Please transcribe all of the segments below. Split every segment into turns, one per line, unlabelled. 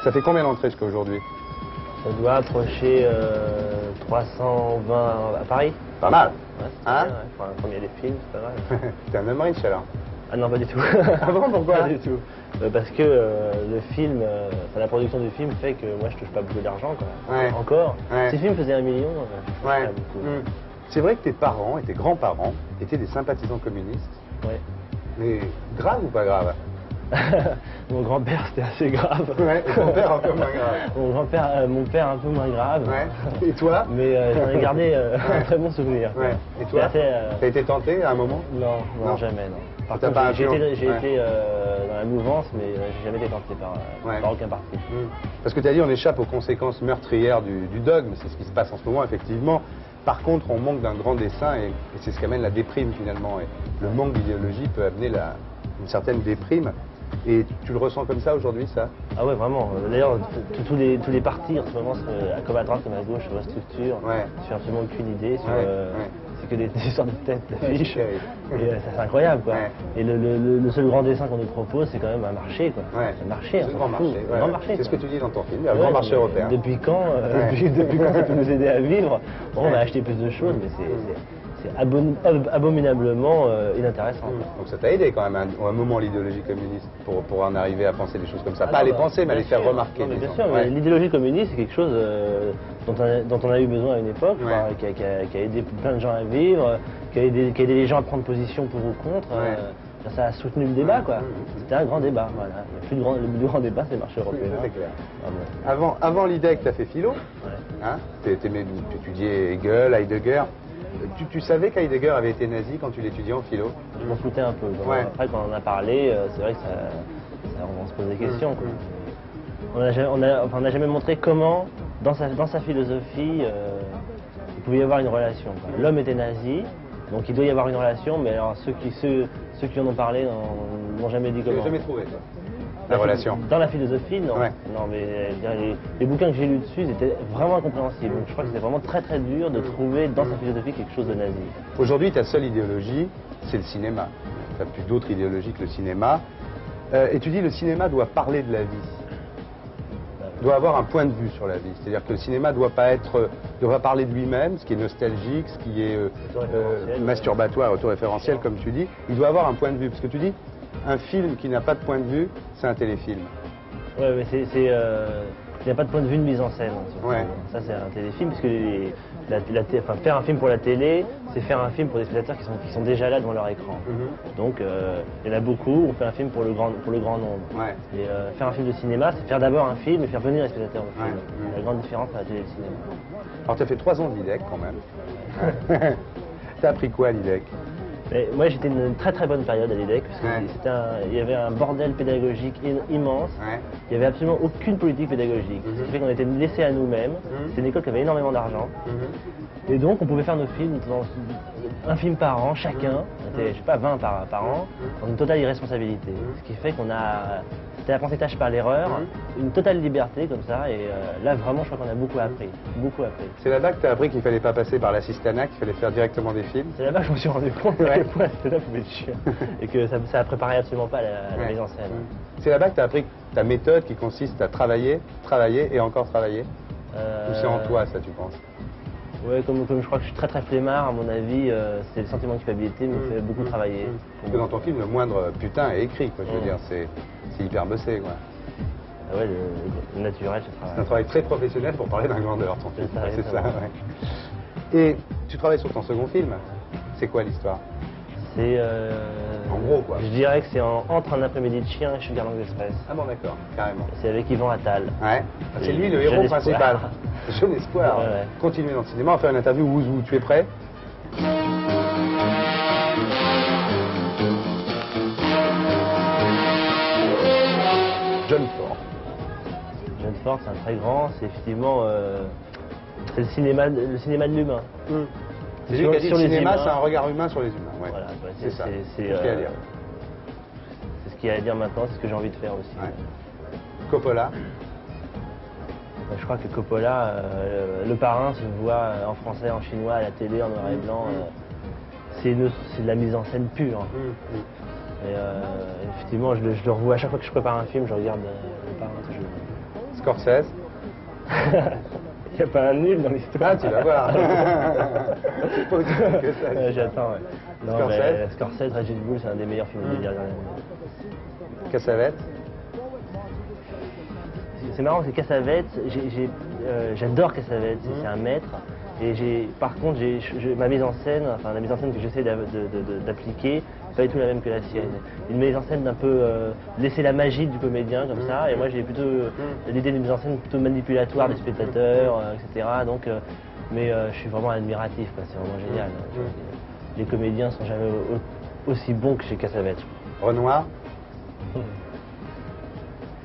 Ça fait combien d'entrées jusqu'à aujourd'hui?
Ça doit approcher 320 à Paris.
Pas mal.
Ouais, c'est
Hein?
bien, ouais. Pour un premier des films, c'est pas mal.
T'es un homme riche alors?
Ah non, pas du tout.
Ah bon, pourquoi?
Pas du tout. Parce que le film, la production du film fait que moi je touche pas beaucoup d'argent, quoi.
Ouais.
Encore.
Ouais.
Si le film faisait 1 million, je touche
Ouais.
pas beaucoup.
C'est vrai que tes parents et tes grands-parents étaient des sympathisants communistes,
Ouais.
mais grave ou pas grave?
Mon grand-père, c'était assez grave.
Ouais, et ton père un peu moins grave.
Mon grand-père, mon père un peu moins grave.
Ouais. Et toi?
Mais j'en ai gardé un très bon souvenir. Quoi.
Ouais. Et toi?
C'était assez,
T'as été tenté à un moment?
non, jamais, non. Par
T'as
contre,
pas
j'ai
influencé?
été,
Ouais.
dans la mouvance, mais j'ai jamais été tenté
Ouais.
par aucun parti.
Parce que tu as dit on échappe aux conséquences meurtrières du dogme, c'est ce qui se passe en ce moment effectivement. Par contre, on manque d'un grand dessin et c'est ce qui amène la déprime finalement. Et le manque d'idéologie peut amener une certaine déprime. Et tu le ressens comme ça aujourd'hui, ça?
Ah ouais, vraiment. D'ailleurs, tous les partis en ce moment, comme à droite comme à gauche, sur la structure,
Ouais.
sur absolument aucune idée. Sur,
Ouais.
C'est que des histoires de tête, d'affiches.
Ouais, c'est terrible.
Et ça, c'est incroyable, quoi.
Ouais.
Et le seul grand dessin qu'on nous propose, c'est quand même un marché, quoi.
Ouais.
Un marché,
C'est
on
le grand
s'en fout.
marché.
Un
Ouais.
grand marché.
C'est ce que
quoi.
tu dis dans ton film, le
Ouais,
grand marché
mais
européen.
Depuis quand,
Ouais.
depuis quand ça peut nous aider à vivre? Bon, on va
Ouais.
acheter plus de choses, mais c'est abominablement inintéressant. quoi.
Donc ça t'a aidé quand même à un moment l'idéologie communiste pour en arriver à penser des choses comme ça. Pas à les
bah,
penser, mais à les
bien
faire
sûr.
remarquer.
Non, mais bien
disons.
sûr,
Ouais.
mais l'idéologie communiste, c'est quelque chose dont on a eu besoin à une époque,
Ouais.
enfin, qui a aidé plein de gens à vivre, qui a aidé les gens à prendre position pour ou contre.
Ouais.
Ça a soutenu le débat, quoi. C'était un grand débat, voilà. Le plus grand débat, c'est le marché européen.
C'est clair.
Ah bon.
Avant l'IDEC, tu as fait philo,
Ouais.
hein? Tu étudiais Hegel, Heidegger. Tu savais qu'Heidegger avait été nazi quand tu l'étudiais en philo?
Je m'en foutais un peu.
Ouais.
Après, quand on en a parlé, c'est vrai que on se pose des questions. quoi. On n'a jamais montré comment, dans sa philosophie, il pouvait y avoir une relation. quoi. L'homme était nazi, donc il doit y avoir une relation, mais alors ceux qui en ont parlé n'ont jamais dit
Tu l'as
comment.
jamais trouvé, toi, la relation?
Dans la philosophie, non.
Ouais.
Non, mais les bouquins que j'ai lus dessus, ils étaient vraiment incompréhensibles. Donc je crois que c'était vraiment très très dur de trouver dans sa philosophie quelque chose de nazi.
Aujourd'hui, ta seule idéologie, c'est le cinéma. Tu n'as plus d'autre idéologie que le cinéma. Et tu dis le cinéma doit parler de la vie. Doit avoir un point de vue sur la vie. C'est-à-dire que le cinéma doit pas parler de lui-même, ce qui est nostalgique, ce qui est masturbatoire, autoréférentiel, comme tu dis. Il doit avoir un point de vue. Parce que tu dis, un film qui n'a pas de point de vue, c'est un téléfilm.
Ouais, mais il n'y a pas de point de vue de mise en scène. surtout.
Ouais.
Ça, c'est un téléfilm, parce que faire un film pour la télé, c'est faire un film pour des spectateurs qui sont déjà là devant leur écran. Donc, il y en a beaucoup, on fait un film pour le grand nombre.
Ouais.
Et faire un film de cinéma, c'est faire d'abord un film et faire venir les spectateurs au film.
Ouais.
La grande différence entre la télé et le cinéma.
Alors, tu as fait 3 ans de l'IDEC quand même. Tu as appris quoi à l'IDEC?
Mais moi, j'étais une très très bonne période à l'IDEC, parce que
Ouais.
il y avait un bordel pédagogique immense.
Ouais.
Il n'y avait absolument aucune politique pédagogique. Ce qui fait qu'on était laissés à nous-mêmes. C'était une école qui avait énormément d'argent. Et donc, on pouvait faire nos films, un film par an, chacun. On était, je sais pas, 20 par an, dans une totale irresponsabilité. Ce qui fait qu'on a... C'était apprentissage par l'erreur, une totale liberté comme ça. Et là, vraiment, je crois qu'on a beaucoup appris. Beaucoup appris.
C'est là-bas que tu as appris qu'il fallait pas passer par l'assistanat, qu'il fallait faire directement des films.
C'est là-bas que je me suis rendu compte à quel point c'était là pouvait être chiant. Et que ça a préparé absolument pas la mise en scène.
C'est là-bas que tu as appris ta méthode qui consiste à travailler et encore travailler. Ou c'est en toi, ça, tu penses?
Ouais, comme je crois que je suis très très flemmard, à mon avis, c'est le sentiment de culpabilité me fait beaucoup travailler.
Parce que dans ton film, le moindre putain est écrit, quoi. Je veux dire, c'est hyper bossé, quoi.
Ah ouais, le naturel, c'est
C'est un travail très professionnel pour parler d'un grandeur, ton film.
ça,
C'est ça,
exactement.
ouais. Et tu travailles sur ton second film. C'est quoi l'histoire?
C'est...
En gros, quoi.
Je dirais que c'est entre Un après-midi de chien et Sugar Land Express.
Ah bon, d'accord, carrément.
C'est avec Yvan Attal.
Ouais. C'est lui le
Jeune
héros
espoir.
principal. Jeune espoir.
Ouais, ouais.
Continuez dans le cinéma, on va faire une interview où tu es prêt? John Ford.
John Ford, c'est un très grand, c'est effectivement... c'est le cinéma de l'humain.
C'est lui qui a dit
Sur
le
les
cinéma,
humains.
c'est un regard humain sur les humains. Ouais.
Voilà, ouais,
c'est ça.
c'est
ce qu'il y a à dire.
ce qu'il y a à dire maintenant, c'est ce que j'ai envie de faire aussi.
Ouais. Coppola.
Je crois que Coppola, le parrain se voit en français, en chinois, à la télé, en noir et blanc. C'est de la mise en scène pure. Et effectivement, je le revois à chaque fois que je prépare un film, je regarde le parrain toujours.
Scorsese.
Il n'y a pas un nul dans l'histoire.
Ah, tu vas voir. C'est pas aussi simple que ça.
J'attends, ouais. Non,
Scorsese.
mais Scorsese, Raging Bull, c'est un des meilleurs films des dernières années.
Cassavetes.
C'est marrant, c'est Cassavetes, j'adore Cassavetes, c'est un maître. Et par contre, ma mise en scène, enfin la mise en scène que j'essaie d'appliquer, c'est pas du tout la même que la sienne. Une mise en scène d'un peu laisser la magie du comédien comme ça, et moi j'ai plutôt l'idée d'une mise en scène plutôt manipulatoire des spectateurs, etc. Donc, mais je suis vraiment admiratif, quoi, c'est vraiment génial. Les comédiens sont jamais aussi bons que chez Cassavetes.
Renoir.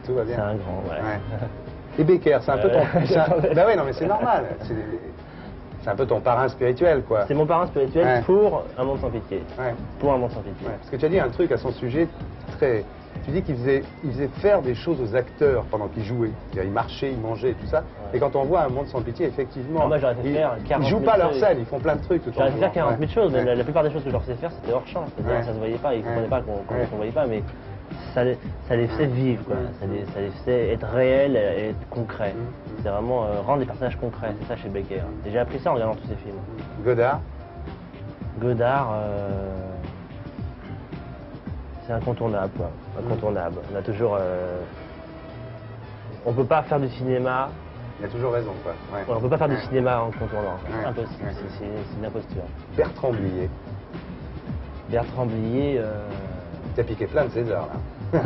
Tout va bien.
C'est un grand, ouais.
Et Becker, c'est un peu ton... Bah oui, non mais c'est normal. C'est un peu ton parrain spirituel, quoi.
C'est mon parrain spirituel pour Un monde sans pitié.
Ouais.
Pour Un monde sans pitié.
Ouais, parce que tu as dit un truc à son sujet très... Tu dis qu'il faisait faire des choses aux acteurs pendant qu'ils jouaient. C'est-à-dire, ils marchaient, ils mangeaient et tout ça. Ouais. Et quand on voit Un monde sans pitié, effectivement...
Ah, moi, j'aurais fait faire 40 000
ils jouent pas leur scène, ils font plein de trucs tout en
J'aurais fait faire 40 000 choses.
Ouais.
La plupart des choses que je leur sais faire, c'était hors champ. C'est-à-dire, ça se voyait pas, ils ne comprenaient pas qu'on voyait pas, mais ça les faisait vivre, quoi. Ça les faisait être réels et être concrets. C'est vraiment rendre des personnages concrets, c'est ça chez Becker. Et j'ai appris ça en regardant tous ces films.
Godard.
C'est incontournable, quoi. Incontournable. On a toujours... on peut pas faire du cinéma...
Il a toujours raison, quoi. Ouais.
On peut pas faire du cinéma en contournant.
Ouais.
Impossible, c'est une imposture.
Bertrand Blier.
Bertrand Blier...
T'as piqué plein de César, là.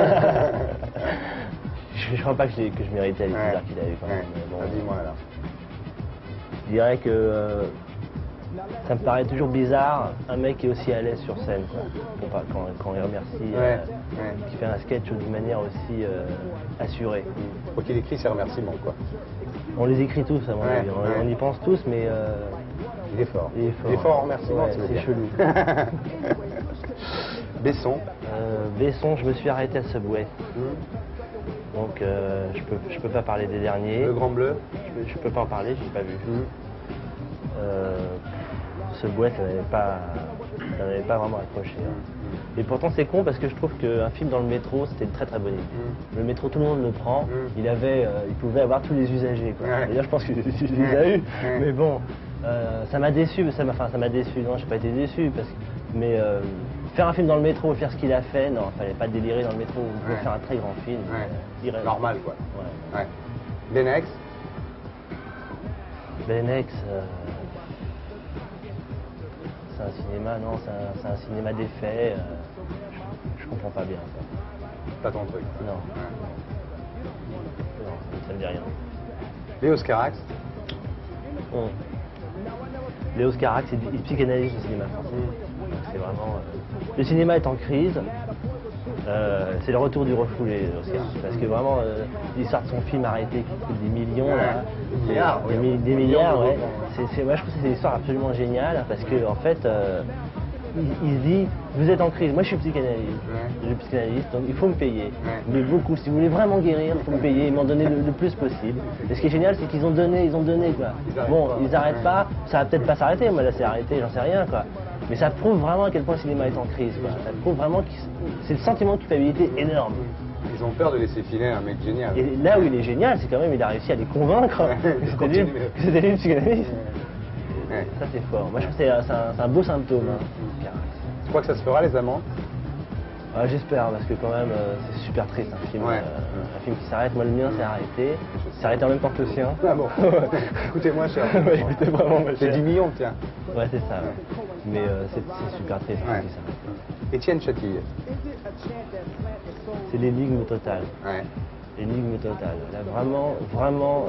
Je crois pas que je méritais les César qu'il a eu, quand même.
Bon, dis-moi, alors.
Je dirais que... ça me paraît toujours bizarre, un mec qui est aussi à l'aise sur scène, quoi. Quand il remercie, qui fait un sketch d'une manière aussi assurée.
Faut qu'il écrit ses remerciements, quoi.
On les écrit tous, à mon avis. On y pense tous, mais...
Il est fort.
Il est fort
en remerciements,
c'est chelou.
Besson.
Besson, je me suis arrêté à Subway. Donc je peux pas parler des derniers.
Le Grand Bleu.
Je peux pas en parler, je l'ai pas vu. Subway, ça n'avait pas vraiment accroché. Et pourtant c'est con parce que je trouve qu'un film dans le métro, c'était une très très bonne idée. Le métro, tout le monde le prend. Il pouvait avoir tous les usagers, quoi. D'ailleurs, je pense qu'il les a eu. Mais bon, ça m'a déçu. Ça m'a déçu. Non, j'ai pas été déçu mais faire un film dans le métro et faire ce qu'il a fait, non, fallait pas délirer dans le métro. Il pouvait faire un très grand film.
Normal, quoi. Benex.
Benex, c'est un cinéma, non, c'est un cinéma d'effet. Je comprends pas bien.
Pas ton truc.
Non. Non, ça me dit rien.
Léos Carax.
Léos Carax, il psychanalyse le cinéma français. C'est vraiment... Le cinéma est en crise. C'est le retour du refoulé, Oscar. Parce que vraiment, l'histoire de son film arrêté qui coûte des millions, là. Des milliards, ouais. Moi, je trouve que c'est une histoire absolument géniale parce que, en fait, il se dit, vous êtes en crise, moi je suis psychanalyste, donc il faut me payer. Mais beaucoup, si vous voulez vraiment guérir, il faut me payer et m'en donner le plus possible. Et ce qui est génial, c'est qu'ils ont donné, quoi. Ils arrêtent pas, ça va peut-être pas s'arrêter, moi là c'est arrêté, j'en sais rien, quoi. Mais ça prouve vraiment à quel point le cinéma est en crise, quoi. Ça prouve vraiment que c'est le sentiment de culpabilité énorme.
Ils ont peur de laisser filer un mec génial.
Et là où il est génial, c'est quand même il a réussi à les convaincre que c'était lui le psychanalyste. Ça c'est fort. Moi je trouve que c'est un beau symptôme.
Tu crois que ça se fera, Les Amants?
J'espère, parce que quand même c'est super triste un film qui s'arrête. Moi le mien s'est arrêté. C'est arrêté en même temps que le sien.
Ah bon. Écoutez-moi cher.
Écoutez vraiment moi cher.
C'est 10 millions, tiens.
Ouais, c'est ça. Mais c'est super triste.
Étienne Châtille.
C'est l'énigme totale. L'énigme totale. Là, vraiment,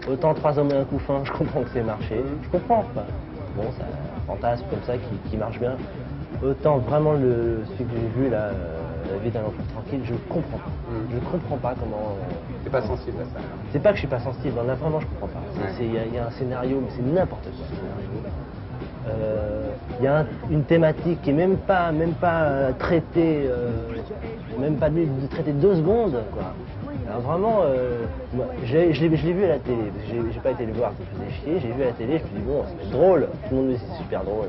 autant 3 hommes et un couffin, je comprends que c'est marché. Je comprends. Bon, c'est un fantasme comme ça qui marche bien. Autant vraiment celui que j'ai vu là, La vie d'un enfant tranquille, je comprends pas. Je comprends pas comment.
T'es pas sensible à ça.
C'est pas que je suis pas sensible. Là vraiment, je comprends pas. Il y a un scénario, mais c'est n'importe quoi. Il y a une thématique qui est même pas traitée, même pas traitée 2 secondes, quoi. Alors vraiment, je l'ai vu à la télé, parce que j'ai pas été le voir, ça me faisait chier, j'ai vu à la télé, je me suis dit bon, c'est drôle, tout le monde me dit c'est super drôle.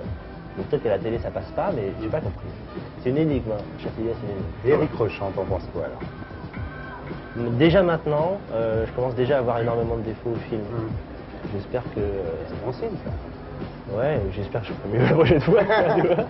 Donc peut-être qu'à la télé ça passe pas, mais j'ai pas compris. C'est une énigme, Châtillon, c'est une énigme.
Éric Rochant, t'en penses quoi alors?
Déjà maintenant, je commence déjà à avoir énormément de défauts au film. J'espère que...
C'est bon signe, ça.
Ouais, j'espère que je ferai mieux la prochaine fois. Tu vois.